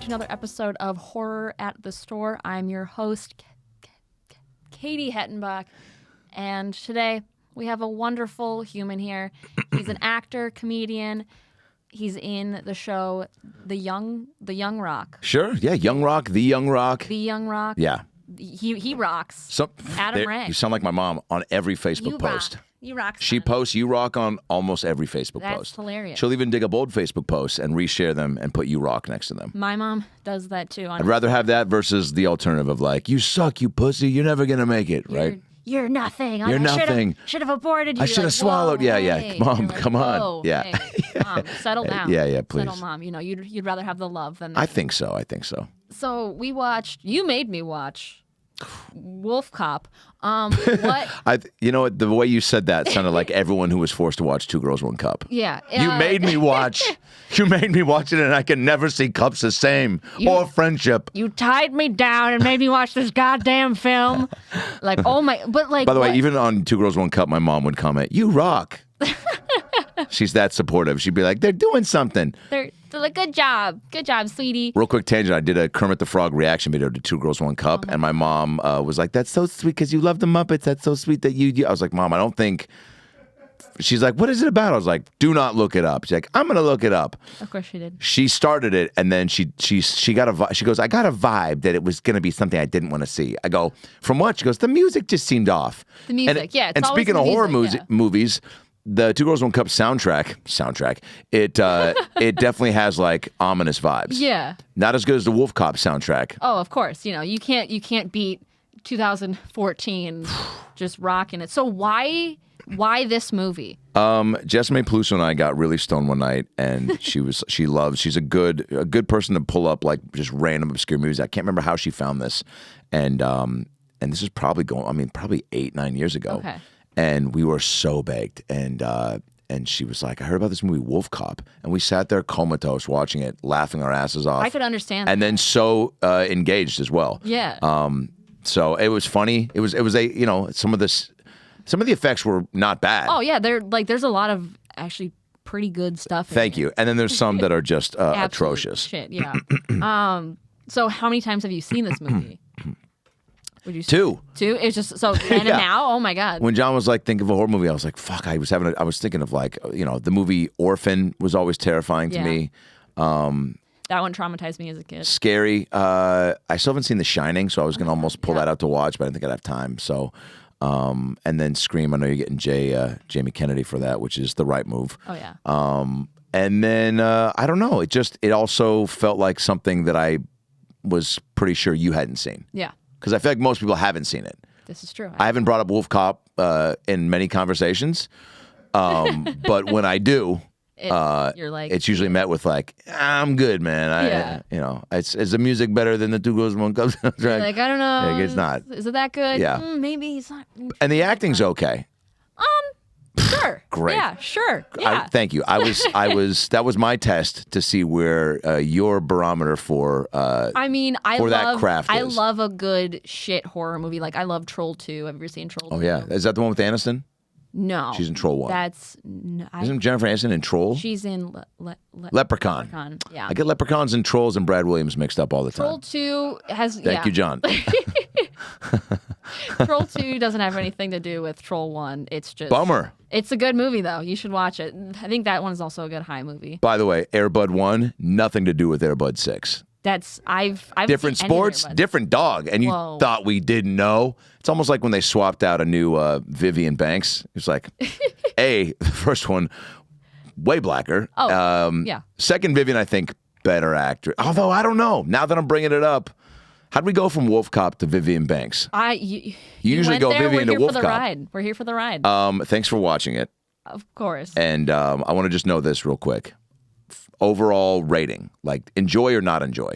another episode of Horror at the Store. I'm your host, Katie Hettenbach, and today we have a wonderful human here. He's an actor, comedian. He's in the show The Young Rock. Sure, yeah, Young Rock, The Young Rock. The Young Rock. Yeah. He rocks. Adam Ray. You sound like my mom on every Facebook post. Rock. You rock. She posts You Rock on almost every Facebook post. That's hilarious. She'll even dig up old Facebook posts and reshare them and put You Rock next to them. My mom does that too. I'd rather have that versus the alternative of like, you suck, you pussy, you're never going to make it, right? You're nothing. You're nothing. Should have aborted you. I should have swallowed. Yeah, hey. Mom, Like, come on. whoa, Yeah. Hey, Mom, settle down. Yeah, please. Settle, Mom. You know, you'd rather have the love than I think so. So you made me watch Wolf Cop. What? You know what? The way you said that sounded like everyone who was forced to watch Two Girls, One Cup. Yeah. You made me watch. You made me watch it, and I can never see Cups the same or Friendship. You tied me down and made me watch this goddamn film. Like, oh my! But like, by the way, even on Two Girls, One Cup, my mom would comment, "You rock." She's that supportive. She'd be like, "They're doing something." They're like, good job, sweetie. Real quick tangent: I did a Kermit the Frog reaction video to Two Girls, One Cup, and my mom was like, "That's so sweet because you love the Muppets. That's so sweet that you." I was like, "Mom, I don't think." She's like, "What is it about?" I was like, "Do not look it up." She's like, "I'm gonna look it up." Of course she did. She started it, and then she got a. She goes, "I got a vibe that it was gonna be something I didn't want to see." I go, "From what?" She goes, "The music just seemed off." The music, yeah. And speaking of horror movies, the Two Girls, One Cup soundtrack, it definitely has like ominous vibes. Yeah. Not as good as the Wolf Cop soundtrack. Oh, of course. You know, you can't beat 2014 just rocking it. So why this movie? Jessime Peluso and I got really stoned one night, and she's a good person to pull up like just random obscure movies. I can't remember how she found this, and this is probably probably 8-9 years ago. Okay. And we were so baked, and she was like, "I heard about this movie Wolf Cop," and we sat there comatose watching it, laughing our asses off. I could understand. And then so engaged as well. Yeah. So it was funny. It was a some of the effects were not bad. Oh yeah, there's a lot of actually pretty good stuff. Thank you. And then there's some that are just atrocious. Shit, yeah. So how many times have you seen this movie? Would you say? Two. It's just so then and now. Oh my god. When John was like, think of a horror movie, I was like, fuck. I was thinking of like, the movie Orphan was always terrifying to me. That one traumatized me as a kid. Scary. I still haven't seen The Shining, so I was gonna almost pull that out to watch, but I didn't think I'd have time. So, and then Scream. I know you're getting Jamie Kennedy for that, which is the right move. Oh yeah. And then I don't know. It also felt like something that I was pretty sure you hadn't seen. Yeah. Because I feel like most people haven't seen it. This is true. I haven't brought up Wolf Cop in many conversations, but when I do, you're like, it's usually met with like, "I'm good, man." Is the music better than the Two Girls, One Cup soundtrack? Like, I don't know. Like, it's not. Is it that good? Yeah. Maybe he's not. And the acting's okay. Sure. Great. Yeah, sure. Yeah. Thank you. That was my test to see where your barometer for that craft is. I love a good shit horror movie. Like I love Troll 2. Have you ever seen Troll 2? Oh yeah. Is that the one with Aniston? No. She's in Troll 1. Isn't Jennifer Aniston in Troll? She's in Leprechaun. Yeah. I get Leprechauns and Trolls and Brad Williams mixed up all the time. Troll 2 has Thank you, John. Troll 2 doesn't have anything to do with Troll 1. It's just bummer. It's a good movie though. You should watch it. I think that one is also a good high movie. By the way, Air Bud 1, nothing to do with Air Bud 6. I've different sports, different dog, and you thought we didn't know. It's almost like when they swapped out a new Vivian Banks. It's like, the first one, way blacker. Oh, yeah. Second Vivian, I think, better actor. Although I don't know. Now that I'm bringing it up, how'd we go from Wolf Cop to Vivian Banks? You usually go Vivian to Wolf Cop. We're here for the ride. Thanks for watching it. Of course. And I want to just know this real quick. Overall rating, like enjoy or not enjoy?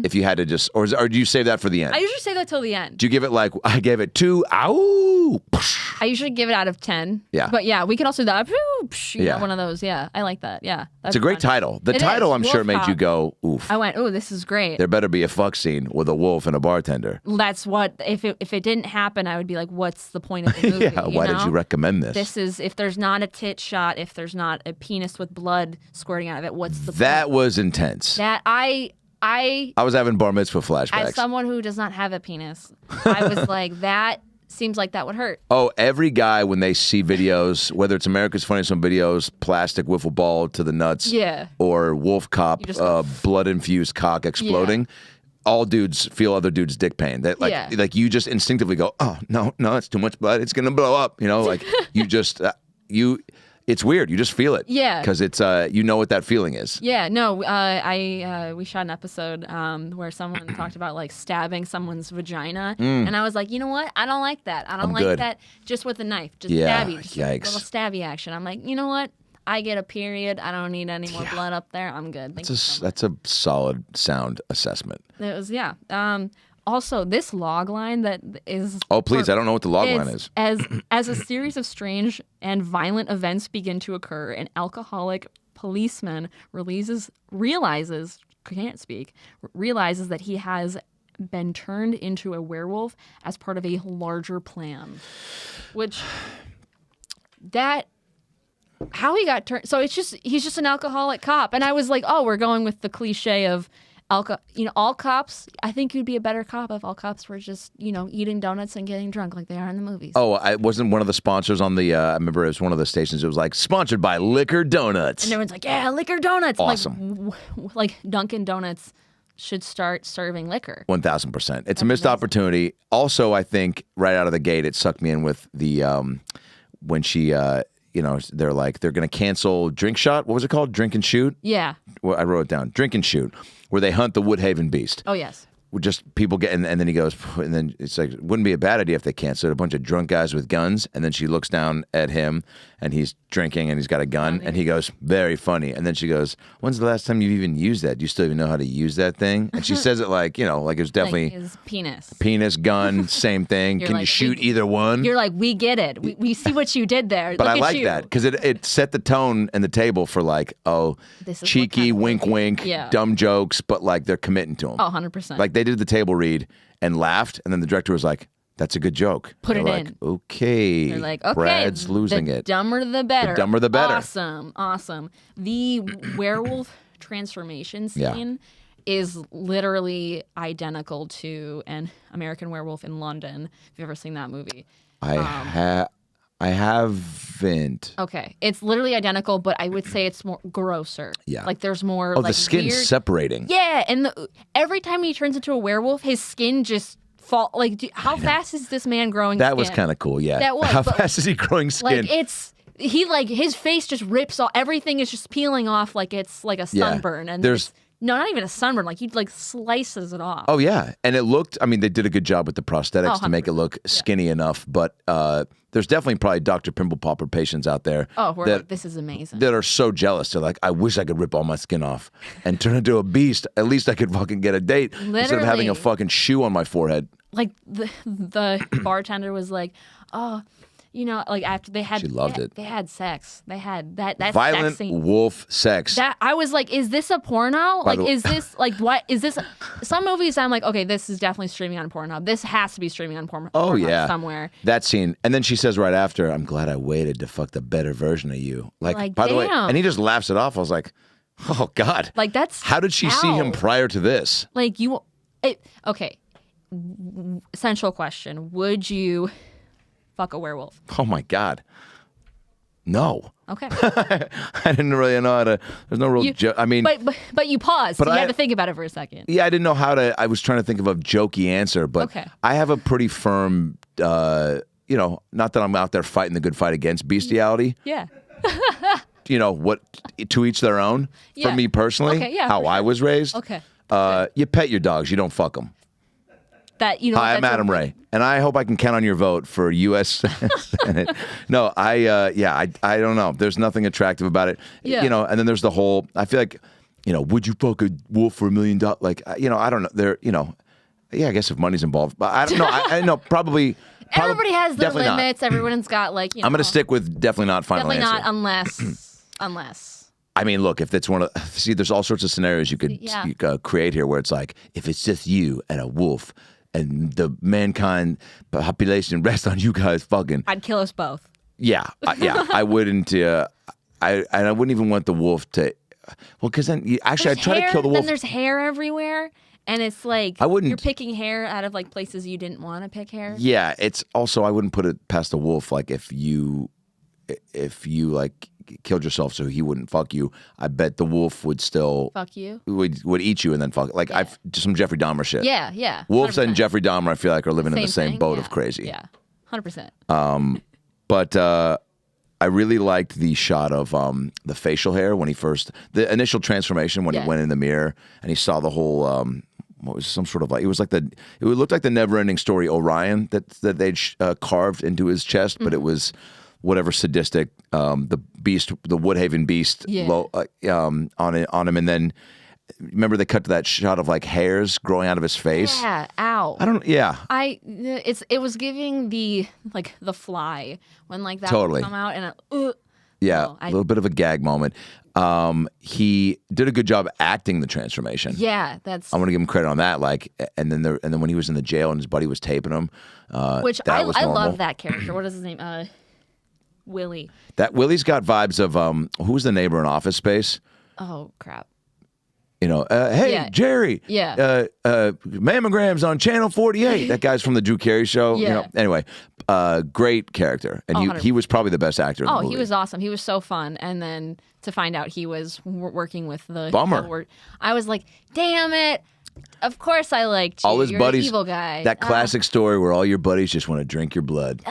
If you had to just, or do you save that for the end? I usually save that till the end. Do you give it like, I gave it 2, ow. I usually give it out of 10. Yeah. But yeah, we can also do that. One of those. Yeah, I like that. Yeah. It's a great title. The title, I'm sure, made you go, oof. I went, ooh, this is great. There better be a fuck scene with a wolf and a bartender. That's what, if it didn't happen, I would be like, what's the point of the movie? Yeah, why did you recommend this? This is, if there's not a tit shot, if there's not a penis with blood squirting out of it, what's the point? That was intense. That I I was having bar mitzvah as flashbacks. someone who does not have a penis, I was like, that seems like that would hurt. Oh, every guy when they see videos, whether it's America's Funniest Home Videos, plastic wiffle ball to the nuts, Yeah. or wolf cop, just go, blood-infused cock exploding, all dudes feel other dudes' dick pain. That like you just instinctively go, oh no, it's too much blood, it's gonna blow up. You know, like you just it's weird. You just feel it. Yeah. Because it's you know what that feeling is. Yeah, no, we shot an episode where someone talked about like stabbing someone's vagina, and I was like, you know what? I don't like that. I don't like that. Just with a knife, just stabby, just a little stabby action. I'm like, you know what? I get a period. I don't need any more blood up there. I'm good. That's a solid sound assessment. It was Also, this log line that is... Oh, please, I don't know what the log line is. As a series of strange and violent events begin to occur, an alcoholic policeman realizes that he has been turned into a werewolf as part of a larger plan. How he got turned... So he's just an alcoholic cop. And I was like, oh, we're going with the cliche of... all cops, I think you'd be a better cop if all cops were just, eating donuts and getting drunk like they are in the movies. Oh, I wasn't one of the sponsors on the, I remember it was one of the stations, it was like, sponsored by Liquor Donuts. And everyone's like, yeah, Liquor Donuts. Awesome. Like Dunkin' Donuts should start serving liquor. 1,000%. It's a missed opportunity. Also, I think right out of the gate, it sucked me in with the, when she, they're like, they're going to cancel Drink Shot. What was it called? Drink and Shoot? Yeah. Well, I wrote it down. Drink and Shoot, where they hunt the Woodhaven Beast. Oh, yes. Just people get, and then he goes, and then it's like, wouldn't be a bad idea if they canceled a bunch of drunk guys with guns. And then she looks down at him, and he's drinking, and he's got a gun, and he goes, very funny. And then she goes, when's the last time you've even used that? Do you still even know how to use that thing? And she says it like, like it was definitely like his penis. Penis, gun, same thing. Can you shoot either one? You're like, we get it. We see what you did there. But Look I at like you. that because it set the tone and the table for like, this is cheeky, what kind of wink, dumb jokes, but like they're committing to them. Oh, 100%. Like they did the table read and laughed, and then the director was like, that's a good joke. Put it like, in. Okay. They're like, okay. Brad's losing the it. Dumber the better. The dumber the better. Awesome. The werewolf transformation scene is literally identical to an American Werewolf in London. If you've ever seen that movie. I haven't. Okay. It's literally identical, but I would say it's more grosser. Yeah. Like there's more the skin's weird... separating. Yeah, and every time he turns into a werewolf, his skin just fall. Like, how fast is this man growing That skin? was kind of cool, yeah. That was. How fast is he growing skin? Like, his face just rips off. Everything is just peeling off like it's like a sunburn. And there's... No, not even a sunburn. Like, he slices it off. Oh, yeah. And it looked, I mean, they did a good job with the prosthetics to make it look skinny enough. But there's definitely probably Dr. Pimple Popper patients out there. Oh, we're like, this is amazing. That are so jealous. They're like, I wish I could rip all my skin off and turn into a beast. At least I could fucking get a date instead of having a fucking shoe on my forehead. Like, the bartender was like, oh... like after they had, she loved it. They had sex. They had that violent sex scene. Wolf sex. That I was like, is this a porno? Like, is this like what is this? Some movies I'm like, okay, this is definitely streaming on Pornhub. This has to be streaming on Pornhub. Oh yeah, somewhere. That scene, and then she says right after, "I'm glad I waited to fuck the better version of you." Like by the way, and he just laughs it off. I was like, oh God, like that's how did she see him prior to this? Like okay. Essential question: would you fuck a werewolf? Oh my God. No. Okay. I didn't really know how to. There's no real joke. I mean, but you paused. So you had to think about it for a second. Yeah, I didn't know how to. I was trying to think of a jokey answer, but I have a pretty firm. Not that I'm out there fighting the good fight against bestiality. Yeah. What? To each their own. Yeah. For me personally, how I was raised. Okay. You pet your dogs. You don't fuck them. Hi, I'm Adam Ray, and I hope I can count on your vote for U.S. Senate. No, I don't know. There's nothing attractive about it. Yeah. And then there's the whole. I feel like, would you fuck a wolf for $1 million? Like, I don't know. There, yeah, I guess if money's involved, but I don't know. I know probably. Everybody has their limits. Everyone's got like. I'm going to stick with definitely not final answer. Definitely not unless. I mean, look, if it's one of there's all sorts of scenarios you could create here where it's like if it's just you and a wolf. And the mankind population rests on you guys fucking. I'd kill us both. Yeah, I wouldn't. I wouldn't even want the wolf to. well, because then actually I There's try hair, to kill the wolf. Then there's hair everywhere, and it's like I wouldn't. you're picking hair out of like places you didn't want to pick hair. Yeah, it's also I wouldn't put it past a wolf. Like if you like killed yourself so he wouldn't fuck you, I bet the wolf would still Fuck you. would eat you and then fuck. Like I've just some Jeffrey Dahmer shit. Yeah. Wolves 100%. and Jeffrey Dahmer, I feel like, are living in the same thing, boat yeah. of crazy. Yeah, 100%. But I really liked the shot of the facial hair when the initial transformation when he went in the mirror and he saw the whole what was some sort of like it looked like the never-ending story Orion that they'd carved into his chest, but it was whatever sadistic the Woodhaven beast on him, and then. Remember they cut to that shot of like hairs growing out of his face? Yeah, ow. It was giving the Fly when like that Totally. would come out and a little bit of a gag moment. He did a good job acting the transformation. Yeah, I'm gonna give him credit on that. Like, and then when he was in the jail and his buddy was taping him, which that was I normal. love that character. What is his name? Willie. That Willie's got vibes of who's the neighbor in Office Space? Oh crap. You know, hey, Yeah. Jerry. Yeah. Mammograms on Channel 48. That guy's from the Drew Carey Show. Yeah. You know, anyway, great character, and he was probably the best actor in the movie. He was awesome. He was so fun. And then to find out he was working with the Bummer. I was like, damn it. Of course I liked you. All his You're buddies. an evil guy. That classic story where all your buddies just want to drink your blood.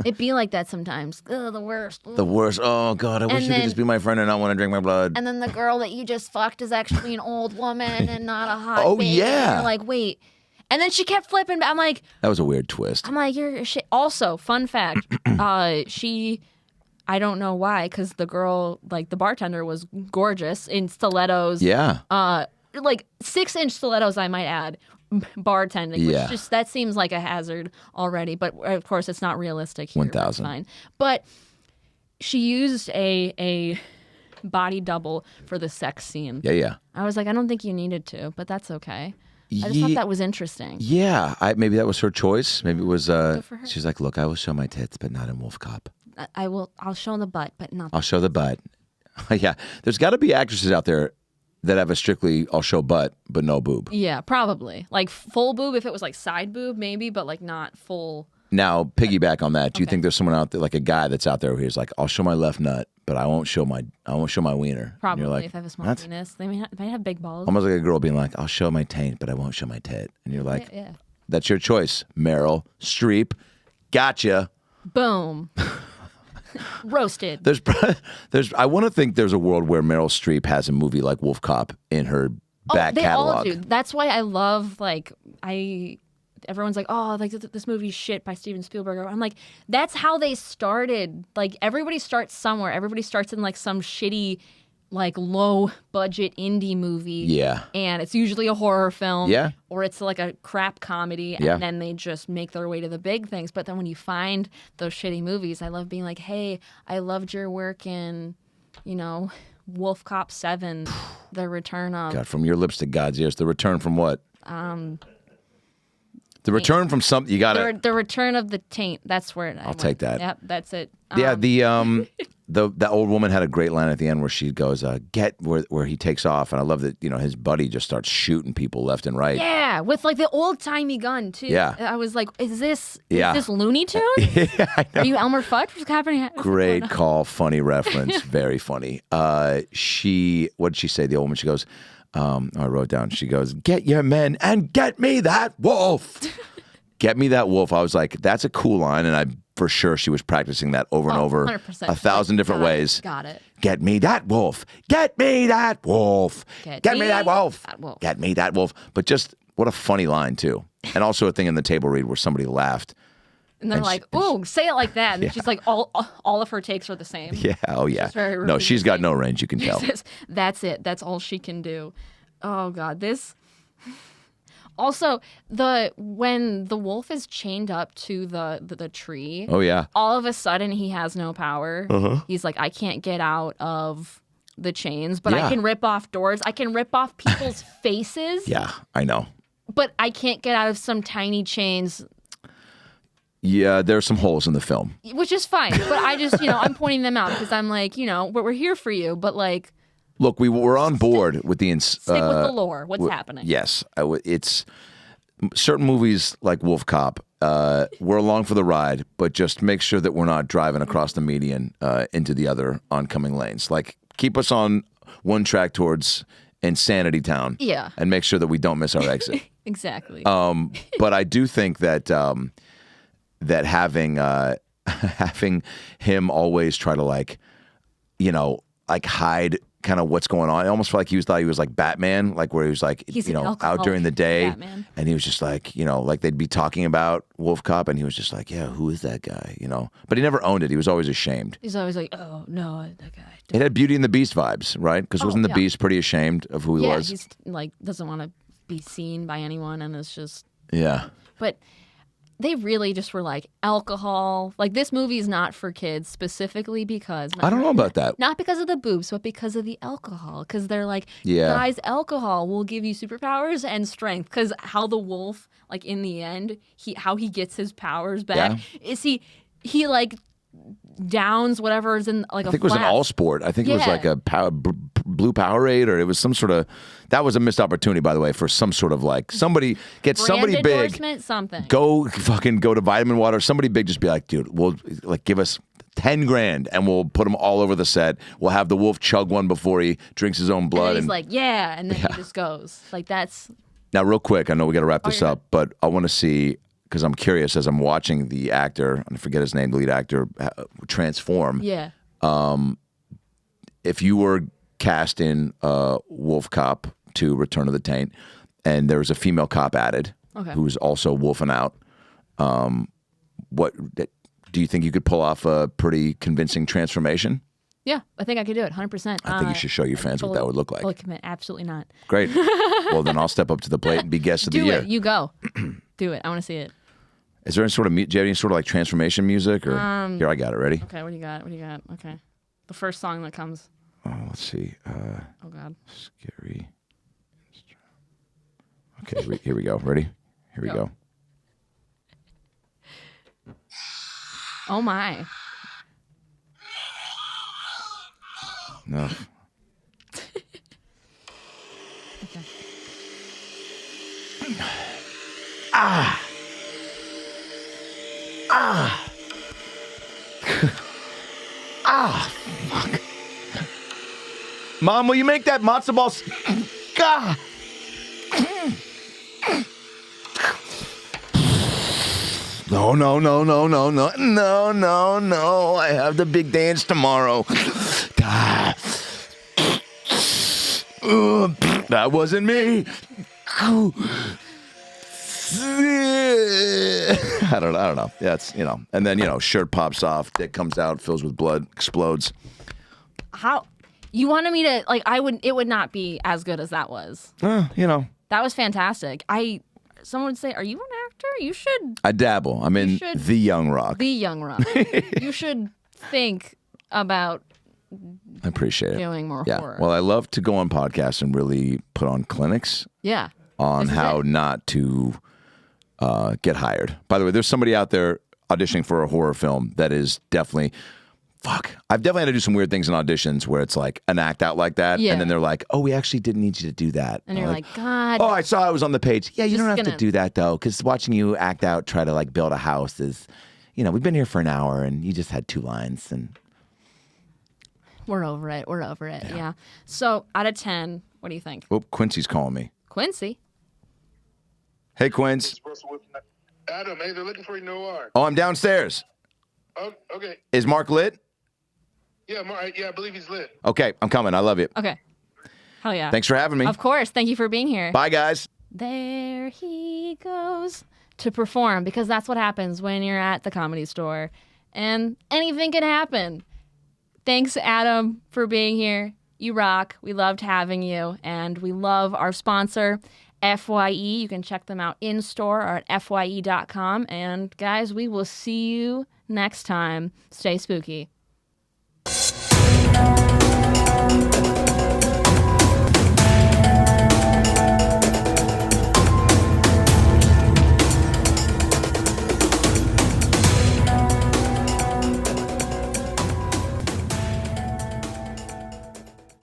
It'd be like that sometimes. Ugh, the worst. The worst. Oh God, I wish you could just be my friend and not want to drink my blood. And then the girl that you just fucked is actually an old woman and not a hot Oh, babe. yeah. And you're like, wait. And then she kept flipping. I'm like, That was a weird twist. you're shit. Also, fun fact, I don't know why, because the girl, like the bartender, was gorgeous in stilettos. Yeah. Like 6-inch stilettos, I might add. Bartending, Yeah. which just that seems like a hazard already, but of course it's not realistic here. 1,000. That's fine. But she used a body double for the sex scene. Yeah. I was like, I don't think you needed to, but that's okay. I just thought that was interesting. Yeah. Maybe that was her choice. Maybe it was. Good for her. She's like, look, I will show my tits, but not in Wolf Cop. I'll show the butt, but not. I'll show the butt. Yeah. There's got to be actresses out there that have a strictly I'll show butt but no boob. Yeah, probably like full boob if it was like side boob maybe, but like not full. Now piggyback on that. Do you think there's someone out there like a guy that's out there who's like I'll show my left nut but I won't show my wiener? And Probably you're like, if I have a small penis, they might have big balls. almost like a girl being like I'll show my taint but I won't show my tit, and you're like, Yeah. That's your choice, Meryl Streep. Gotcha. Boom. Roasted. I want to think there's a world where Meryl Streep has a movie like Wolf Cop in her back they catalog. all do. That's why I love everyone's like, oh, like this movie's shit by Steven Spielberg. I'm like, that's how they started. Like everybody starts somewhere. Everybody starts in like some shitty, like low budget indie movie. Yeah. And it's usually a horror film. Yeah. Or it's like a crap comedy. Yeah. And then they just make their way to the big things. But then when you find those shitty movies, I love being like, hey, I loved your work in, Wolf Cop 7, The Return of. God, from your lips to God's ears. The return from what? The return from something. You got it. The Return of the Taint. That's where I'll take that. Yep, that's it. Yeah, that old woman had a great line at the end where she goes, "Get where he takes off," and I love that his buddy just starts shooting people left and right. Yeah, with like the old timey gun too. Yeah. I was like, is this Looney Tunes? Yeah, I know. Are you Elmer Fudd? What's happening? Great call, funny reference, very funny. What did she say? The old woman. She goes, I wrote down. She goes, "Get your men and get me that wolf." Get me that wolf. I was like, that's a cool line, and I for sure she was practicing that over and over 100%. 1,000 different ways. Got it. Get me that wolf. Get me that wolf. Get me that wolf. Get me that wolf. But just what a funny line too, and also a thing in the table read where somebody laughed. And they're like, "Ooh, say it like that." And she's like, all of her takes are the same. Yeah. Oh yeah. very No, she's got no range. You can tell. That's it. That's all she can do. Oh God, this. Also, when the wolf is chained up to the tree, Oh yeah. all of a sudden he has no power. He's like, I can't get out of the chains, but Yeah. I can rip off doors. I can rip off people's faces. Yeah, I know. But I can't get out of some tiny chains, Yeah, there's some holes in the film. which is fine. But I just, I'm pointing them out because I'm like, we're here for you. But like, Look, we're on board with the Stick with the lore. What's happening? Yes, it's certain movies like Wolf Cop. We're along for the ride, but just make sure that we're not driving across the median into the other oncoming lanes. Like, keep us on one track towards Insanity Town. Yeah. And make sure that we don't miss our exit. Exactly. But I do think that that having having him always try to like hide kind of what's going on. I almost felt like thought he was like Batman, like where he was like, He's out during the day, Batman. and he was just like, like they'd be talking about Wolf Cop, and he was just like, yeah, who is that guy, But he never owned it. He was always ashamed. He's always like, oh no, that guy. It had Beauty and the Beast vibes, right? Because wasn't the Beast pretty ashamed of who he was? Yeah, he's like doesn't want to be seen by anyone, and it's just But they really just were like alcohol. Like, this movie is not for kids specifically because I don't know about that. Not because of the boobs, but because of the alcohol. Because they're like, Yeah. guys, alcohol will give you superpowers and strength. Because how the wolf, like in the end, how he gets his powers back is he like downs whatever is in like I think it was an all sport. I think it was like a blue Powerade, or it was some sort of. That was a missed opportunity, by the way, for some sort of like somebody get somebody big. Something. Go to Vitamin Water. Somebody big, just be like, dude, we'll like give us $10,000 and we'll put them all over the set. We'll have the wolf chug one before he drinks his own blood. And he's like, yeah, and then he just goes like that's. Now, real quick, I know we got to wrap this up, but I want to see. Because I'm curious as I'm watching the actor, I forget his name, the lead actor, transform. Yeah. If you were cast in Wolf Cop to Return of the Taint, and there was a female cop added who's also wolfing out, what do you think you could pull off a pretty convincing transformation? Yeah, I think I could do it, 100%. I think you should show your fans what that would look like. Fully commit, absolutely not. Great. Well, then I'll step up to the plate and be guest of the year. Do it. You go. Do it. I want to see it. Is there any sort of, do you have any sort of like transformation music? Or here, I got it. Ready? Okay, what do you got? Okay. The first song that comes. Oh, let's see. Oh, God. Scary. Okay, here we go. Ready? Here we go. Oh, my. No. Okay. Ah! Fuck. Mom, will you make that matzo ball? God. No. I have the big dance tomorrow. That wasn't me. I don't know. Yeah, it's, and then, shirt pops off, dick comes out, fills with blood, explodes. How you wanted me to it would not be as good as that was. That was fantastic. Someone would say, "Are you an actor? You should." I dabble. I'm in The Young Rock. The Young Rock. You should think about. I appreciate it. Doing more horror. Well, I love to go on podcasts and really put on clinics. Yeah. On how not to get hired. By the way, there's somebody out there auditioning for a horror film that is definitely. Fuck. I've definitely had to do some weird things in auditions where it's like an act out like that. Yeah. And then they're like, oh, we actually didn't need you to do that. And you're like, God. Oh, I saw it was on the page. Yeah, you don't have to do that, though, because watching you act out, try to like build a house is, we've been here for an hour and you just had 2 lines. And we're over it. Yeah. So out of 10, what do you think? Oh, Quincy's calling me. Quincy? Hey, Quince. Adam, hey, they're looking for you, Noir. Oh, I'm downstairs. Oh, okay. Is Mark lit? Yeah, I believe he's lit. Okay, I'm coming. I love you. Okay. Hell yeah. Thanks for having me. Of course. Thank you for being here. Bye, guys. There he goes to perform, because that's what happens when you're at the Comedy Store. And anything can happen. Thanks, Adam, for being here. You rock. We loved having you. And we love our sponsor, FYE. You can check them out in store or at FYE.com. And guys, we will see you next time. Stay spooky.